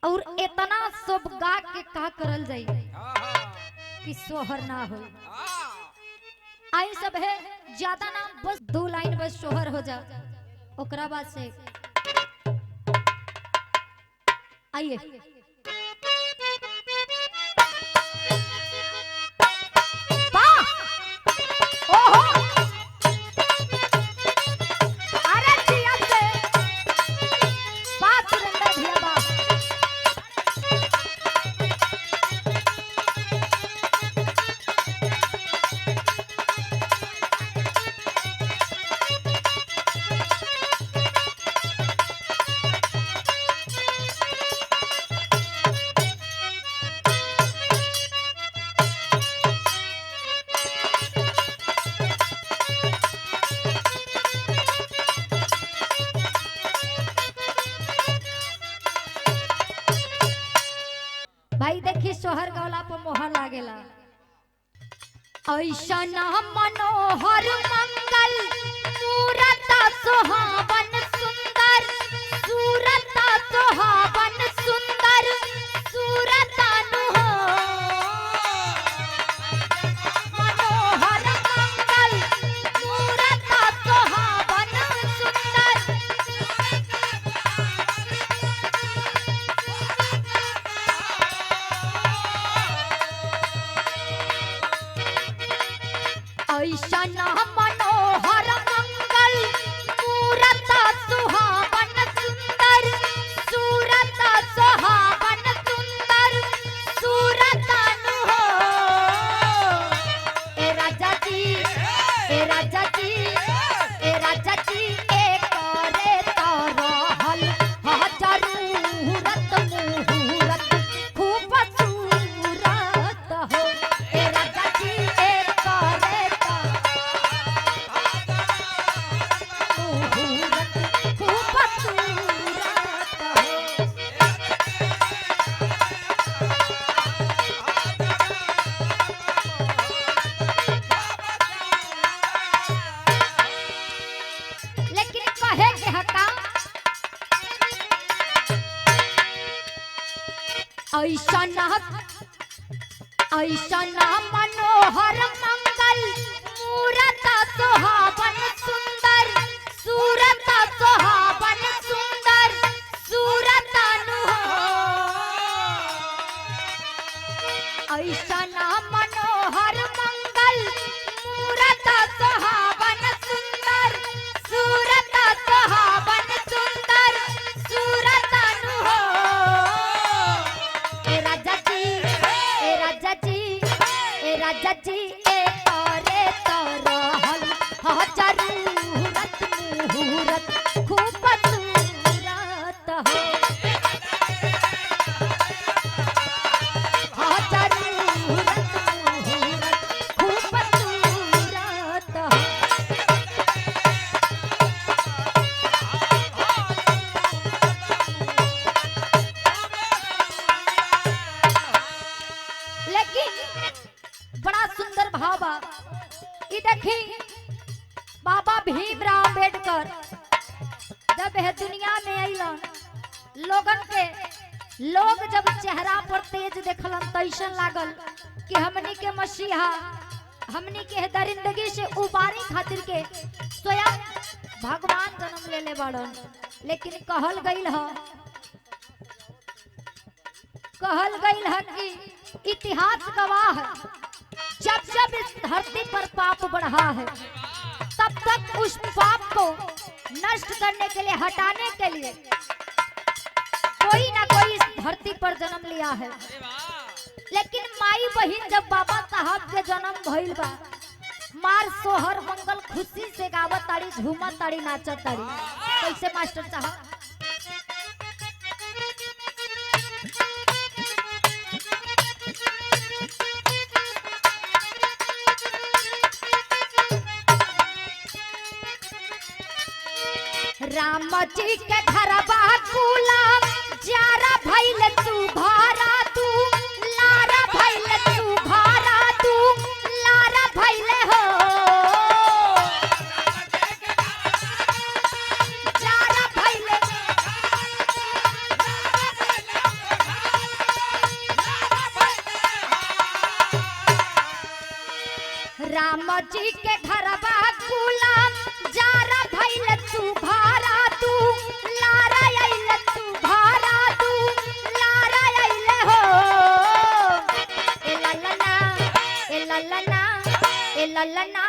और इतना सब गा के का करल जाई कि सोहर ना हो। आई सब है ज्यादा ना, बस 2 लाइन बस सोहर हो जा, ओकरा बाद से आइए। भाई देखी सोहर गौला पर मोहर लागेला। ऐसा ना मनोहर मंगल मूरत सुहावन सुंदर, सूरत सुहावन सुंदर सूरत अनु हो। मनोहर मंगल मूरत सुहावन सुंदर, ऐसा ना मनोहर मंगल मूरत सुहावन सुंदर, सूरत सुहावन सुंदर सूरत अनु हो। ए राजा जी, ए राजा जी, ए राजा जी एक रे तो रहल ह जरूरत मुहूर्त खूब सूरत हो। ए राजा जी एक रे ऐसा ना मनोहर मंगल मूरत सुहावन सुंदर, सूरत सुहावन सुंदर सूरत अनु हो। ऐसा ना मनोहर मंगल मूरत सुहावन सुंदर, सूरत सुहावन सुंदर सूरत अनु हो। ए राजा जी, ए राजा जी, ए राजा जी एक रे तो रहल ह जरूरत मुहूर्त खूब सूरत हो। ह जरूरत मुहूर्त खूब सूरत हो। लेकिन बड़ा सुंदर भाव बा। ई देखी बाबा भीमराव अम्बेडकर जब यह दुनिया में अइलन, लोगन के लोग जब चेहरा पर तेज देखलन तो ऐसा लागल कि हमनी के मसीहा, हमनी के दरिंदगी से उबारी खातिर के स्वयं भगवान जन्म लेले बड़न। लेकिन कहल गइल है कि इतिहास गवाह है, जब जब इस धरती पर पाप बढ़ा है तब तक उस पाप को नष्ट करने के लिए, हटाने के लिए कोई ना कोई इस धरती पर जन्म लिया है। लेकिन माई बहिन जब बाबा साहब के जन्म भइल बा, मार सोहर मंगल खुशी से गावत ताड़ी, झूमत ताड़ी, नाचत ताड़ी। कैसे मास्टर साहब? राम जी के घरवा कुला जारा भइल तू भारा तू, लारा भइल तू भारा तू, लारा भइल हो। जारा भइल राम जी के घरवा कुला जारा भइल तू घरा तू लारा आइल तू घरा तू लारा आइल हो ए ललना ए ललना ए ललना